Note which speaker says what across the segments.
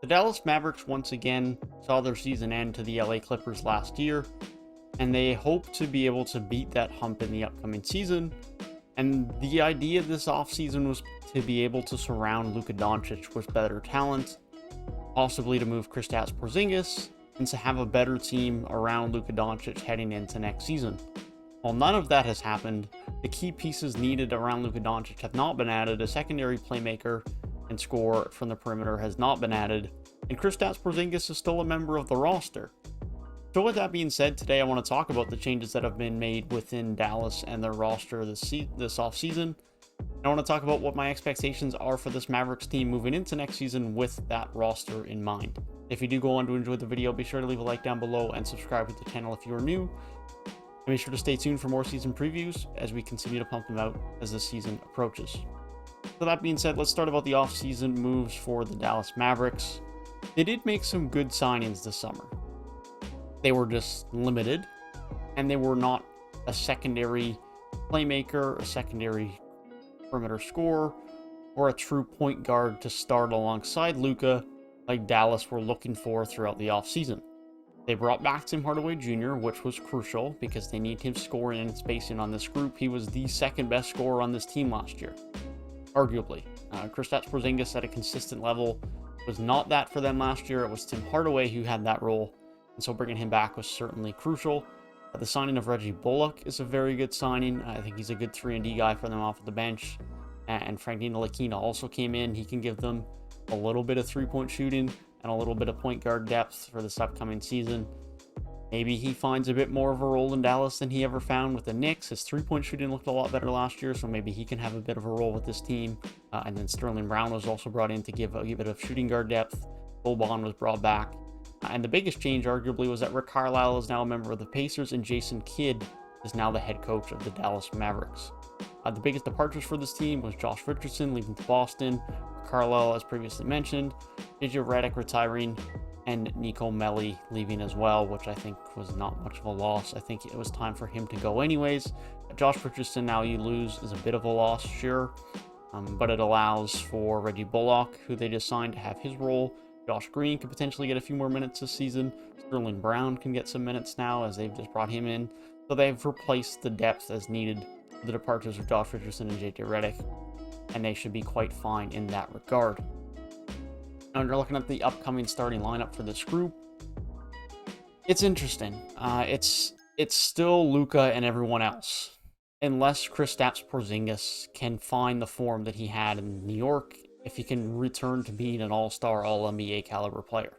Speaker 1: The Dallas Mavericks once again saw their season end to the LA Clippers last year, and they hope to be able to beat that hump in the upcoming season. And the idea this offseason was to be able to surround Luka Doncic with better talent, possibly to move Kristaps Porzingis, and to have a better team around Luka Doncic heading into next season. While none of that has happened, the key pieces needed around Luka Doncic have not been added. A secondary playmaker and scorer from the perimeter has not been added, and Kristaps Porzingis is still a member of the roster. So with that being said, today I want to talk about the changes that have been made within Dallas and their roster this offseason. I want to talk about what my expectations are for this Mavericks team moving into next season with that roster in mind. If you do go on to enjoy the video, be sure to leave a like down below and subscribe to the channel if you are new. And be sure to stay tuned for more season previews as we continue to pump them out as the season approaches. So that being said, let's start about the offseason moves for the Dallas Mavericks. They did make some good signings this summer. They were just limited, and they were not a secondary playmaker, a secondary perimeter scorer, or a true point guard to start alongside Luka like Dallas were looking for throughout the offseason. They brought back Tim Hardaway Jr., which was crucial because they need him scoring and spacing on this group. He was the second best scorer on this team last year, arguably. Kristaps Porzingis at a consistent level was not that for them last year. It was Tim Hardaway who had that role, and so bringing him back was certainly crucial. The signing of Reggie Bullock is a very good signing. I think he's a good 3-and-D guy for them off of the bench. And Frank Ntilikina also came in. He can give them a little bit of three-point shooting and a little bit of point guard depth for this upcoming season. Maybe he finds a bit more of a role in Dallas than he ever found with the Knicks. His three-point shooting looked a lot better last year, so maybe he can have a bit of a role with this team. And then Sterling Brown was also brought in to give a bit of shooting guard depth. Boban was brought back. And the biggest change, arguably, was that Rick Carlisle is now a member of the Pacers, and Jason Kidd is now the head coach of the Dallas Mavericks. The biggest departures for this team was Josh Richardson leaving to Boston, Carlisle, as previously mentioned, JJ Redick retiring, and Nico Melli leaving as well, which I think was not much of a loss. I think it was time for him to go anyways. Josh Richardson, now you lose, is a bit of a loss, sure, but it allows for Reggie Bullock, who they just signed, to have his role. Josh Green could potentially get a few more minutes this season. Sterling Brown can get some minutes now as they've just brought him in. So they've replaced the depth as needed with the departures of Josh Richardson and JJ Redick, and they should be quite fine in that regard. Now you're looking at the upcoming starting lineup for this group. It's interesting. It's still Luka and everyone else, unless Kristaps Porzingis can find the form that he had in New York, if he can return to being an all-star, all-NBA caliber player.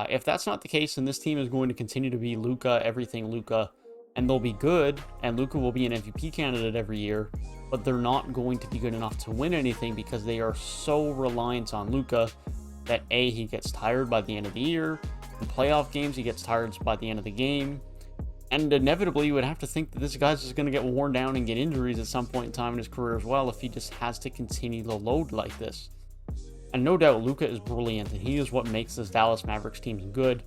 Speaker 1: If that's not the case, then this team is going to continue to be Luka, everything Luka, and they'll be good, and Luka will be an MVP candidate every year, but they're not going to be good enough to win anything because they are so reliant on Luka that A, he gets tired by the end of the year. In playoff games, he gets tired by the end of the game. And inevitably, you would have to think that this guy's just going to get worn down and get injuries at some point in time in his career as well if he just has to continue the load like this. And no doubt, Luka is brilliant, and he is what makes this Dallas Mavericks team good.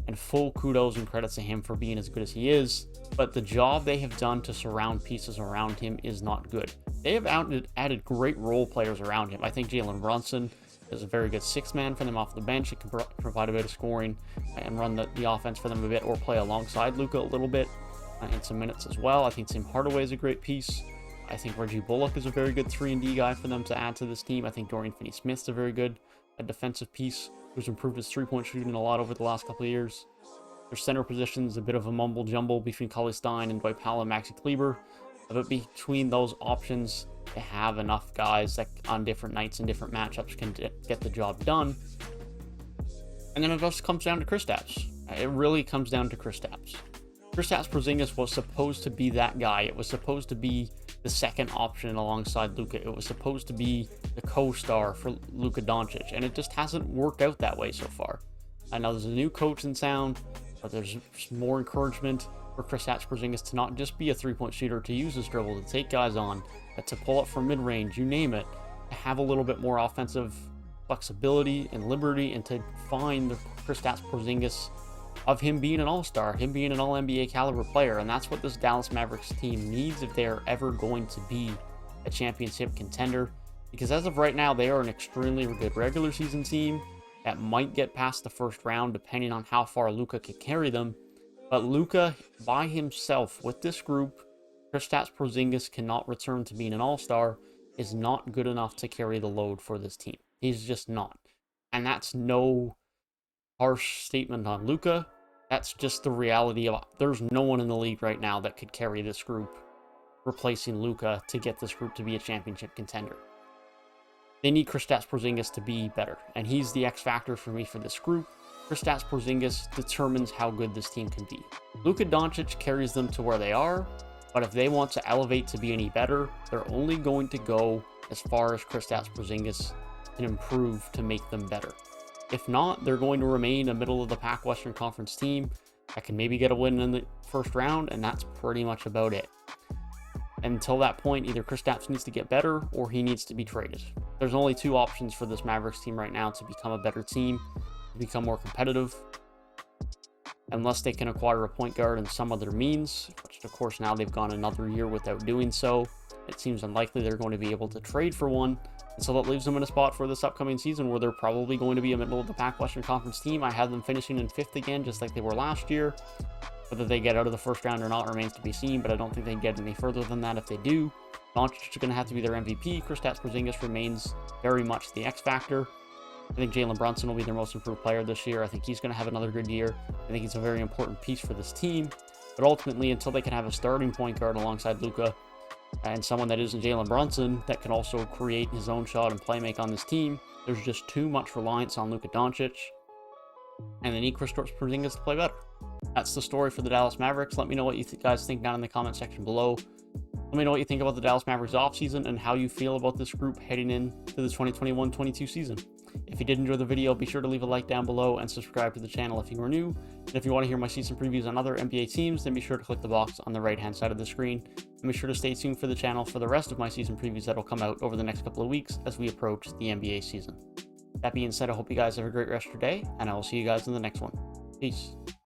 Speaker 1: And full kudos and credits to him for being as good as he is. But the job they have done to surround pieces around him is not good. They have added great role players around him. I think Jalen Brunson is a very good sixth man for them off the bench. It can provide a bit of scoring and run the offense for them a bit, or play alongside Luka a little bit in some minutes as well. I think Tim Hardaway is a great piece. I think Reggie Bullock is a very good 3-and-D guy for them to add to this team. I think Dorian Finney-Smith's a very good defensive piece who's improved his three-point shooting a lot over the last couple of years. Their center position is a bit of a mumble-jumble between Cauley Stein and Dwight Powell and Maxi Kleber. But between those options, they have enough guys that on different nights and different matchups can get the job done. And then it just comes down to Kristaps. It really comes down to Kristaps. Kristaps Porzingis was supposed to be that guy. It was supposed to be the second option alongside Luka. It was supposed to be the co-star for Luka Doncic, and it just hasn't worked out that way so far. I know there's a new coach in town, but there's more encouragement for Kristaps Porzingis to not just be a three-point shooter, to use his dribble, to take guys on, to pull up from mid-range, you name it, to have a little bit more offensive flexibility and liberty, and to find the Kristaps Porzingis of him being an all-star, him being an all-NBA caliber player. And that's what this Dallas Mavericks team needs if they are ever going to be a championship contender. Because as of right now, they are an extremely good regular season team, that might get past the first round depending on how far Luka can carry them. But Luka by himself with this group, Kristaps Porzingis cannot return to being an all-star, is not good enough to carry the load for this team. He's just not. And that's no harsh statement on Luka. That's just the reality of there's no one in the league right now that could carry this group, replacing Luka, to get this group to be a championship contender. They need Kristaps Porzingis to be better, and he's the X factor for me for this group. Kristaps Porzingis determines how good this team can be. Luka Doncic carries them to where they are, but if they want to elevate to be any better, they're only going to go as far as Kristaps Porzingis can improve to make them better. If not, they're going to remain a middle-of-the-pack Western Conference team that can maybe get a win in the first round, and that's pretty much about it. Until that point, either Kristaps needs to get better or he needs to be traded. There's only two options for this Mavericks team right now to become a better team, to become more competitive, unless they can acquire a point guard in some other means, which of course now they've gone another year without doing so. It seems unlikely they're going to be able to trade for one. And so that leaves them in a spot for this upcoming season where they're probably going to be a middle-of-the-pack Western Conference team. I have them finishing in 5th again, just like they were last year. Whether they get out of the first round or not remains to be seen, but I don't think they can get any further than that if they do. Doncic is going to have to be their MVP. Kristaps Porzingis remains very much the X factor. I think Jalen Brunson will be their most improved player this year. I think he's going to have another good year. I think he's a very important piece for this team. But ultimately, until they can have a starting point guard alongside Luka, and someone that isn't Jalen Brunson that can also create his own shot and play make on this team, there's just too much reliance on Luka Doncic, and they need Kristaps Porzingis to play better. That's the story for the Dallas Mavericks. Let me know what you guys think down in the comment section below. Let me know what you think about the Dallas Mavericks offseason and how you feel about this group heading into the 2021-22 season. If you did enjoy the video, be sure to leave a like down below and subscribe to the channel if you are new. And if you want to hear my season previews on other NBA teams, then be sure to click the box on the right-hand side of the screen. And be sure to stay tuned for the channel for the rest of my season previews that will come out over the next couple of weeks as we approach the NBA season. That being said, I hope you guys have a great rest of your day, and I will see you guys in the next one. Peace.